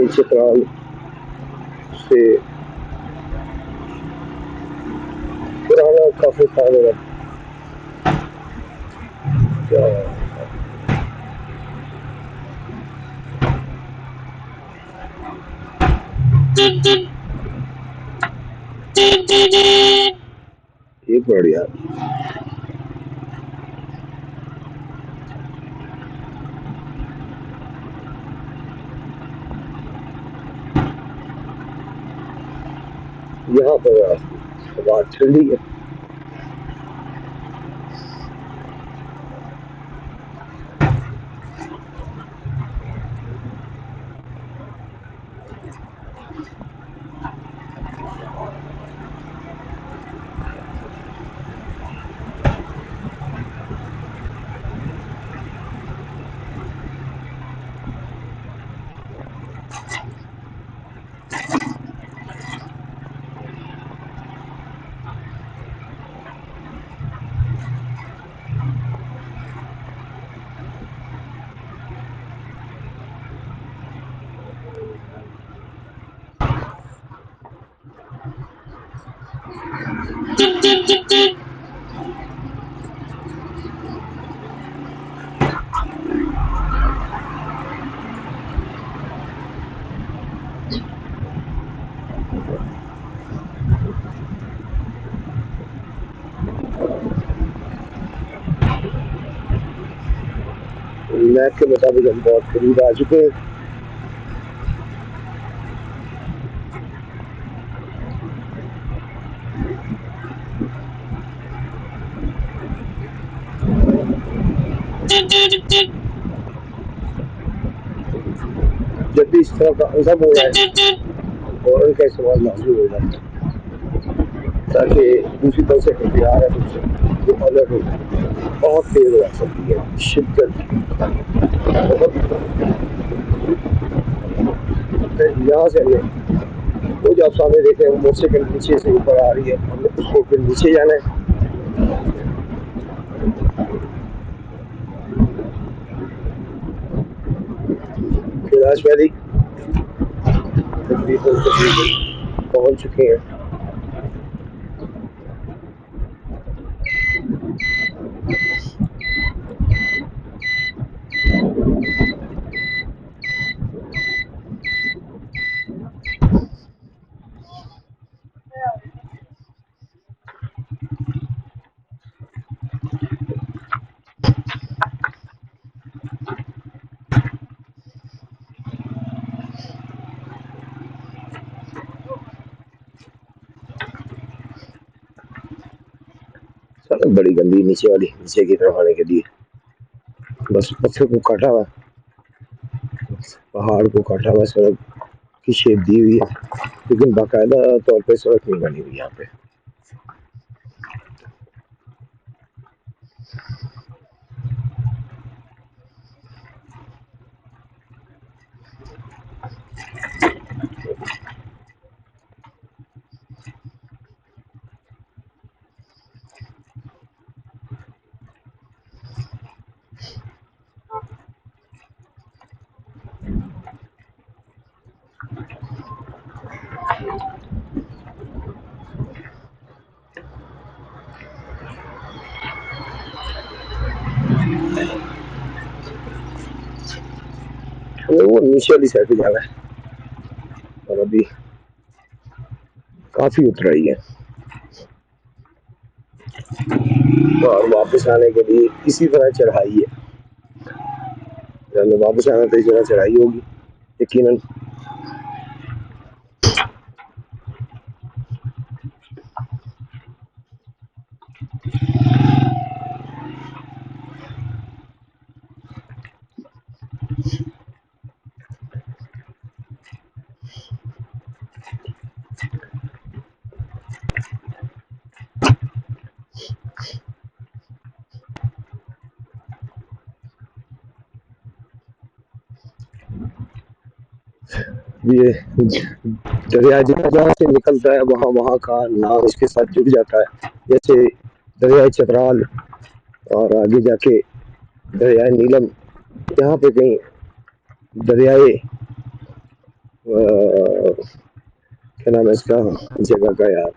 चित्राल से पुराना काफी था मेरा। क्या ये बढ़िया। यहाँ पर हवा ठंडी है। मैप के मुताबिक हम बहुत करीब आ चुके हैं। जब भी इस तरह का अनुभव हो रहा है हॉर्न का इस्तेमाल लाजमी हो जाता है, ताकि दूसरी तरफ से इंतजार है तुमसे वो अलग हो जाए। बहुत तेज हो सकती है शिद्दत बहुत। यहाँ से हमने वो जो आप सामने देख रहे हैं मोटरसाइकिल नीचे से ऊपर आ रही है, हमने उसको फिर नीचे जाना है। कैलाश वैली तकरीबन तकरीबन पहुंच चुके हैं। सड़क बड़ी गंदी नीचे वाली, नीचे की तरफ आने के लिए बस पत्थर को काटा हुआ, पहाड़ को काटा हुआ सड़क की शेप दी हुई है, लेकिन बाकायदा तौर पे सड़क नहीं बनी हुई यहाँ पे। हमें वो नीचे वाली साइड पे जाना है और अभी काफी उतराई है और वापस आने के लिए इसी तरह चढ़ाई है। जब हमें वापस आना तो इस तरह चढ़ाई होगी यकीनन। ये दरिया जहाँ जहाँ से निकलता है वहाँ वहाँ का नाम इसके साथ जुड़ जाता है। जैसे दरिया चतराल और आगे जाके दरिया नीलम, यहाँ पे कहीं दरियाए क्या नाम है इसका जगह का यार।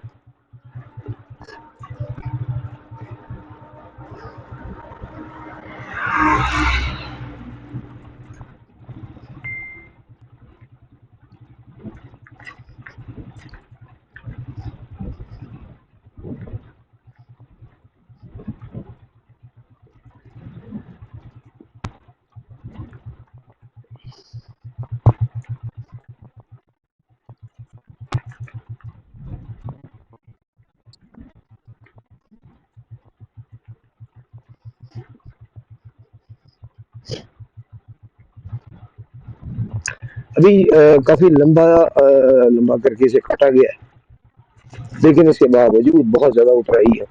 अभी काफी लंबा लंबा करके इसे काटा गया है, लेकिन इसके बावजूद बहुत ज्यादा ऊंचाई है।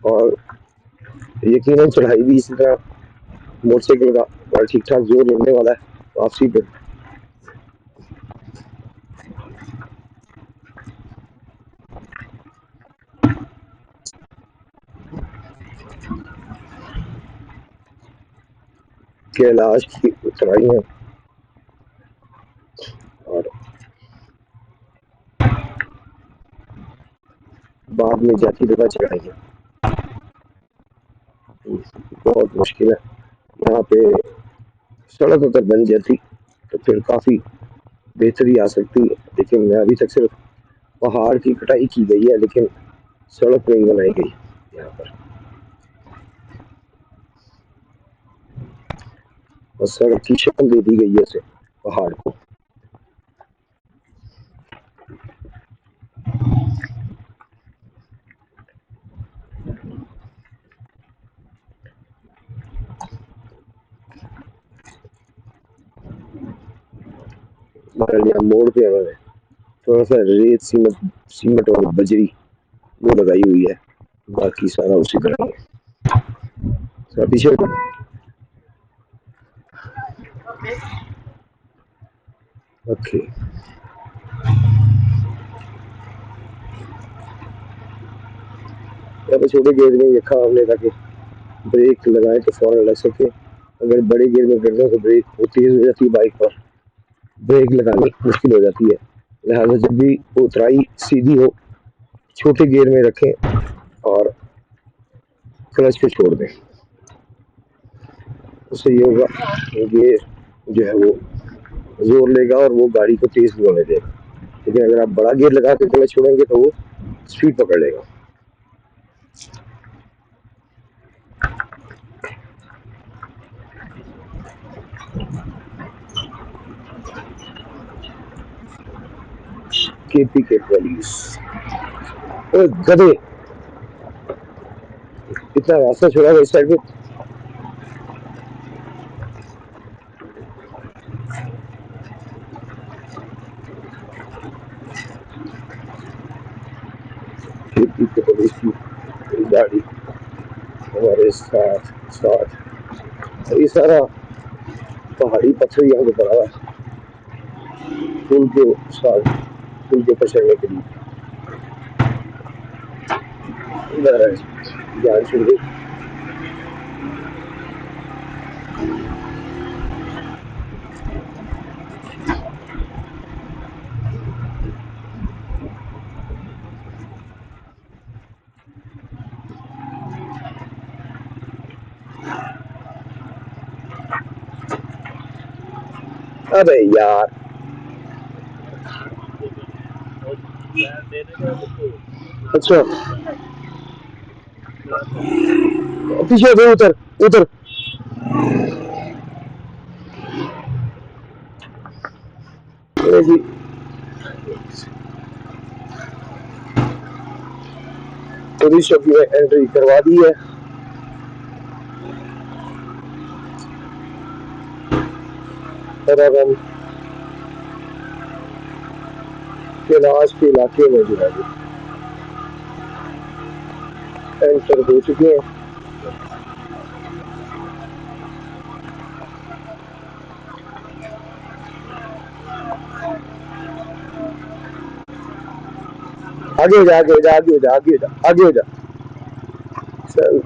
और यकीनन चढ़ाई भी इसी तरह मोटरसाइकिल का और ठीक ठाक जोर लेने वाला है वापसी पे। कैलाश की उतराई है और बाद में जाती जगह चढ़ाई है। बहुत मुश्किल है यहाँ पे। सड़क अगर बन जाती तो फिर काफी बेहतरी आ सकती है, लेकिन अभी तक सिर्फ पहाड़ की कटाई की गई है, लेकिन सड़क नहीं बनाई गई यहाँ पर। और सड़क की शक्ल दे दी गई है उसे पहाड़ को। हमारे यहाँ मोड़ पे हमें थोड़ा सा रेत सीमेंट सीमेंट और बजरी वो लगाई हुई है, बाकी सारा उसी तरह ही है। पीछे ओके। यहाँ पे छोटे गेज में रखा हमने ताकि ब्रेक लगाए तो फौरन लग सके। अगर बड़े गियर में करते हैं तो ब्रेक बहुत तेज हो जाती है, बाइक पर ब्रेक लगानी मुश्किल हो जाती है। लिहाजा जब भी उतराई सीधी हो छोटे गियर में रखें और क्लच पे छोड़ दें। उससे ये होगा गियर जो है वो जोर लेगा और वो गाड़ी को तेज नहीं होने देगा। लेकिन अगर आप बड़ा गियर लगा के क्लच छोड़ेंगे तो वो स्पीड पकड़ लेगा। केपी के पुलिस गधे इतना रास्ता छोड़ा हुआ इस साइड पे। केपी के पुलिस की गाड़ी हमारे साथ साथ ये सारा पहाड़ी पत्थर यहाँ पे पड़ा हुआ है पुल के साथ, पुल के ऊपर चढ़ने के लिए। जान छुड़ गई। अबे यार अच्छा पीछे दे उतर उतर। जी पुलिस की एंट्री करवा दी है। और अब हम कैलाश के इलाके में जो है एंटर हो चुके हैं। आगे हो जा, आगे हो जा, आगे हो जा, आगे हो जा, आगे हो जा। चल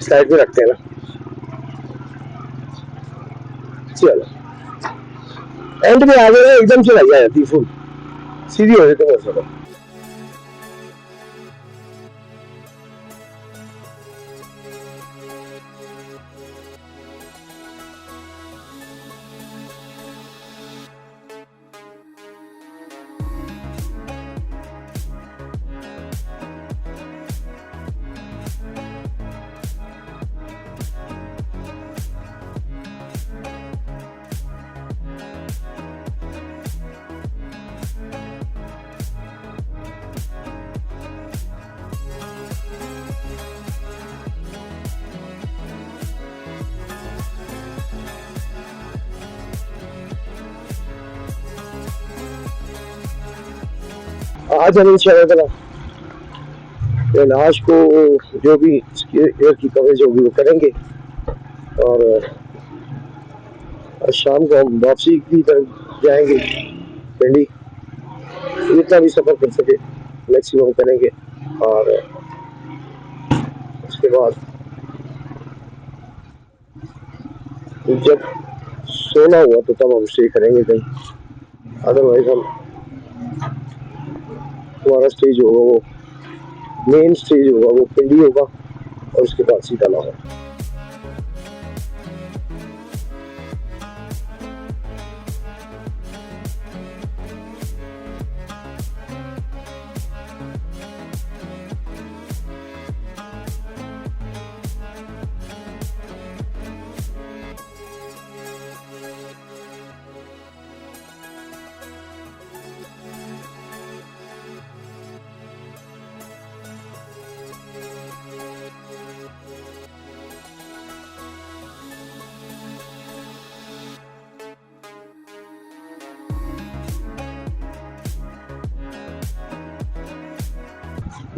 साइड में रखते हैं ना। चलो एंड में आ गए, एकदम से लग जाती फुल सीधी हो जाती है। आज हम इंशाल्लाह लाश को जो भी एयर की कवरेज होगी वो करेंगे, और शाम को हम वापसी की तरफ जाएंगे। पिंडी जितना भी सफर कर सके मैक्सिमम करेंगे, और उसके बाद जब सोना हुआ तो तब हम स्टे करेंगे कहीं। अदरवाइज हम हमारा स्टेज होगा वो मेन स्टेज होगा वो पिंडी होगा, और उसके बाद सीधा लाहौर।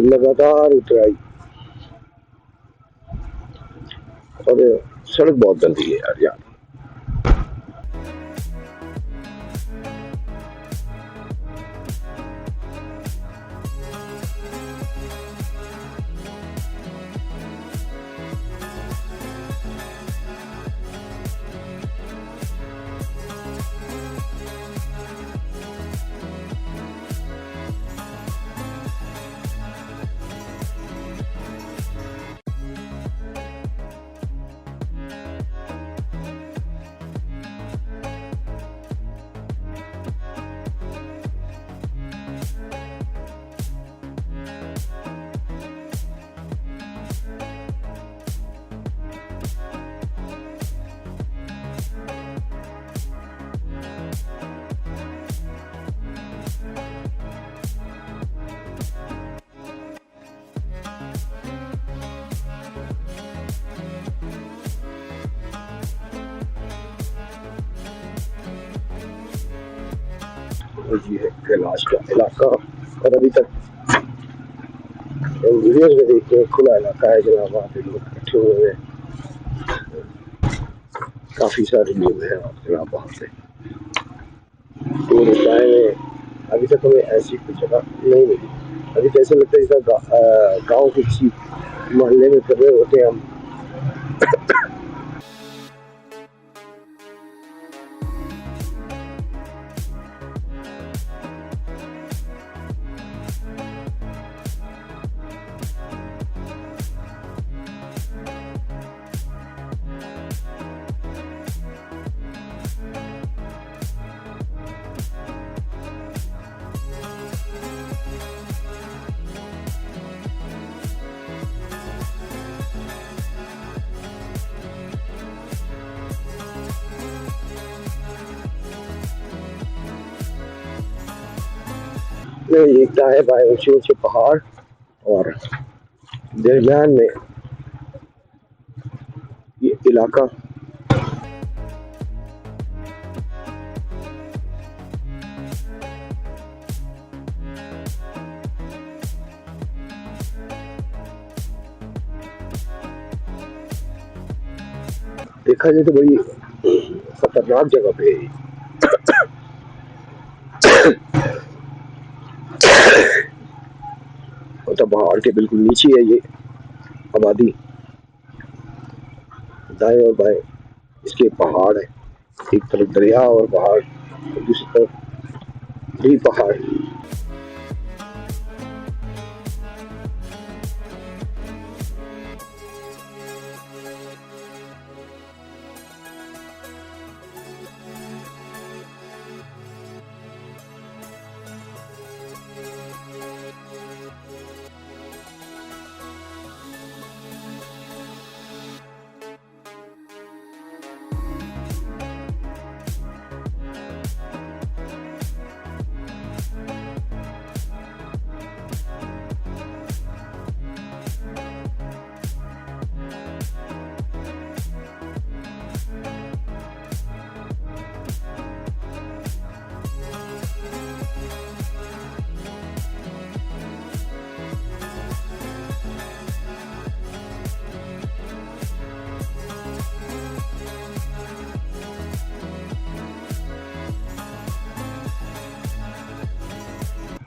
लगातार उतराई, और सड़क बहुत गंदी है यार यहाँ। ये है कैलाश का इलाका, और अभी तक वीडियोस में देखते हैं खुला इलाका है जहाँ वहाँ पे लोग इकट्ठे हुए हैं, काफी सारे लोग हैं जनाब वहाँ पे। तो रिप्लाई में अभी तक हमें ऐसी कोई जगह नहीं मिली। अभी तो ऐसा लगता है जैसा गाँव के किसी मोहल्ले में कर रहे होते हैं हम। ये दाएं बाएं ऊंचे ऊंचे पहाड़, और दरमियान में ये इलाका। देखा जाए तो बड़ी खतरनाक जगह पे है। मतलब पहाड़ के बिल्कुल नीचे है ये आबादी, दाएं और बाएं इसके पहाड़ है, एक तरफ दरिया और पहाड़, दूसरी तरफ भी पहाड़।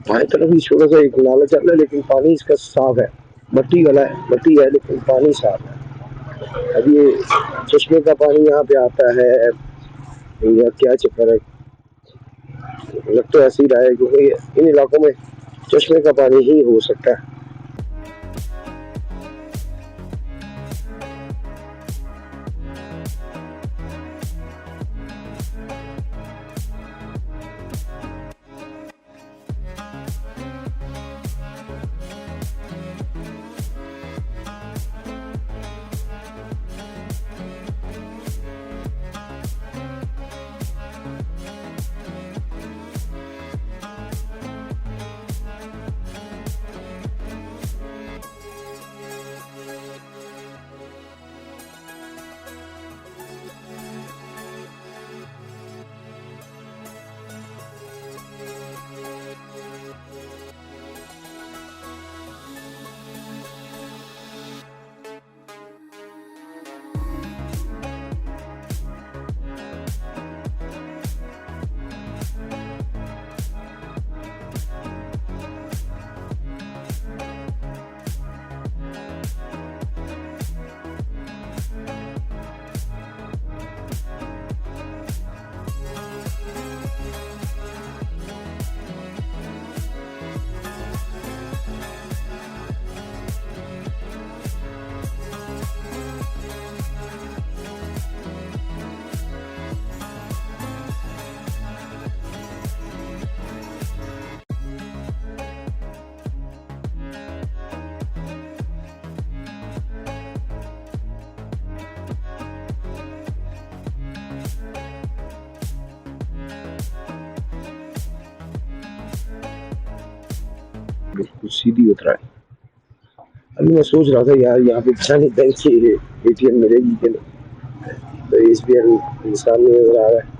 बाएं तरफ भी छोटा सा एक नाला चल रहा है, लेकिन पानी इसका साफ है, मट्टी वाला है, मट्टी है लेकिन पानी साफ है। अब ये चश्मे का पानी यहाँ पे आता है या क्या चक्कर है, लग तो ऐसे ही रहा है, क्योंकि इन इलाकों में चश्मे का पानी ही हो सकता है। बिल्कुल सीधी उतरा है। अभी मैं सोच रहा था यार यहाँ पे जाने बैंक की एटीएम मिलेगी कि नहीं, तो एसबीआई सामने नजर आ रहा है।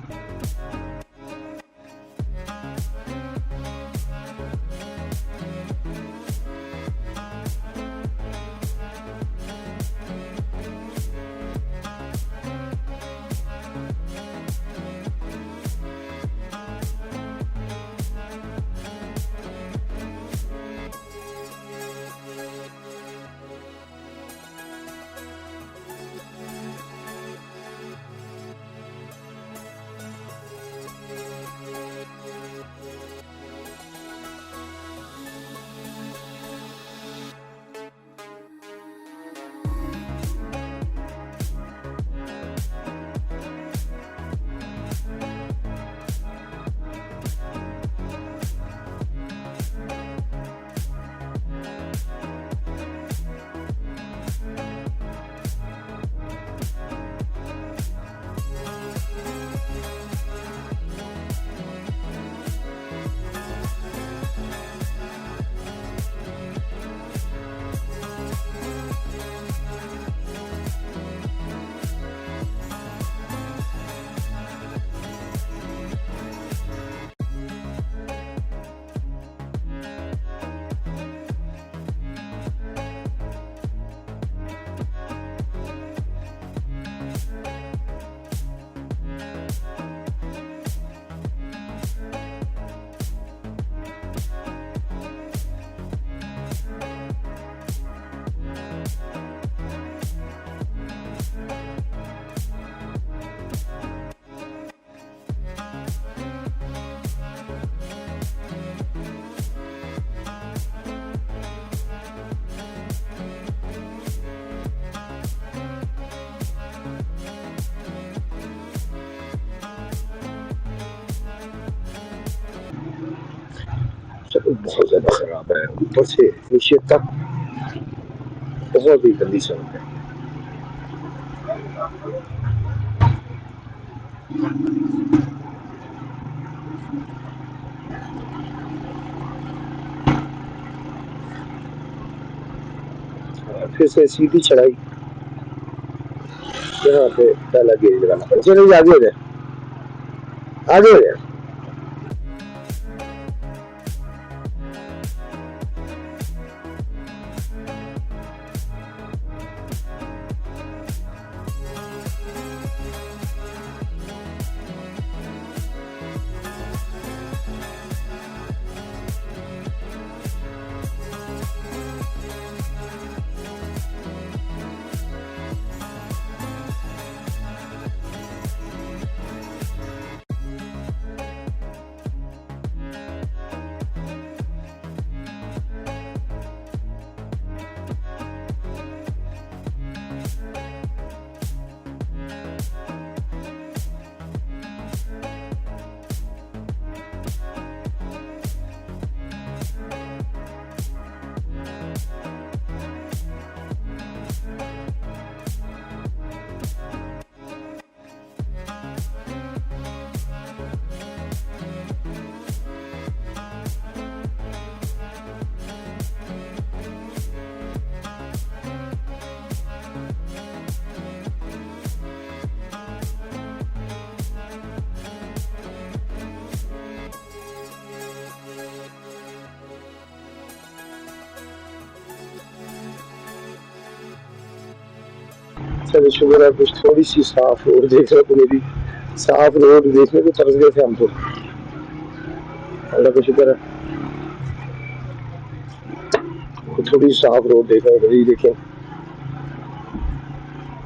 सड़क बहुत ज्यादा खराब है, ऊपर से नीचे तक बहुत ही गंदी सड़क है। फिर से सीधी चढ़ाई, यहाँ पे पहला गेज लगाना पड़ा। चलो आगे हो जाए, आगे हो जाए। चलो शुक्र है कुछ थोड़ी सी साफ रोड देखने को मिली। साफ रोड देखने को तरस गए थे हम तो, अल्लाह का शुक्र है थोड़ी साफ रोड देखने को मिली। देखें,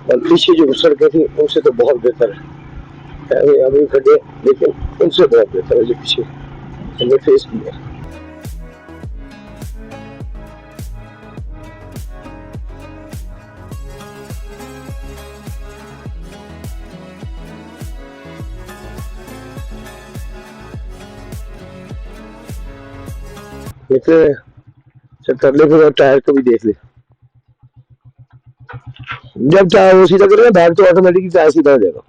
और पीछे जो सड़कें थी उनसे तो बहुत बेहतर है, अभी खड्डे लेकिन उनसे बहुत बेहतर है जो पीछे हमने फेस किया। निकले चल कर ले, फिर टायर को भी देख ले। जब टायर वो सीधा करेगा बैग तो ऑटोमेटिकली टायर सीधा हो जाएगा।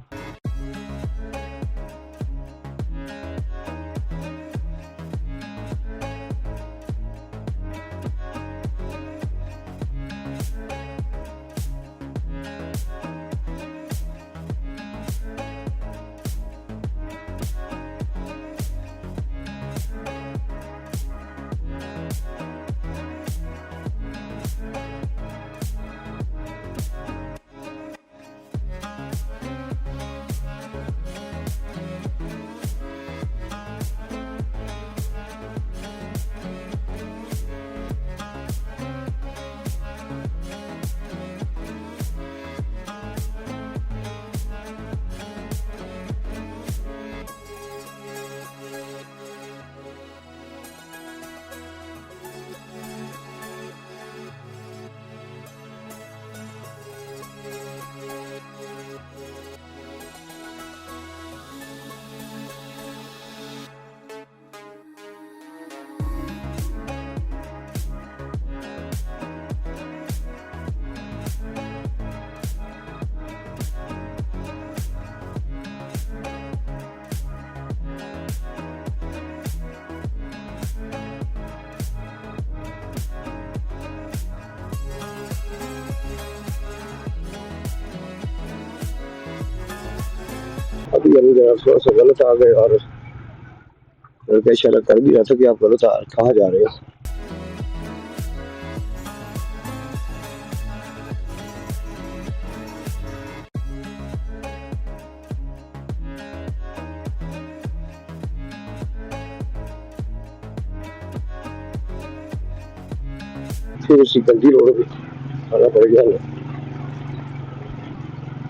अभी अभी थोड़ा सा गलत आ गए और लड़का इशारा कर भी रहा था कि आप गलत कहाँ जा रहे हो। फिर उसी गंदी रोड पे आना पड़ गया।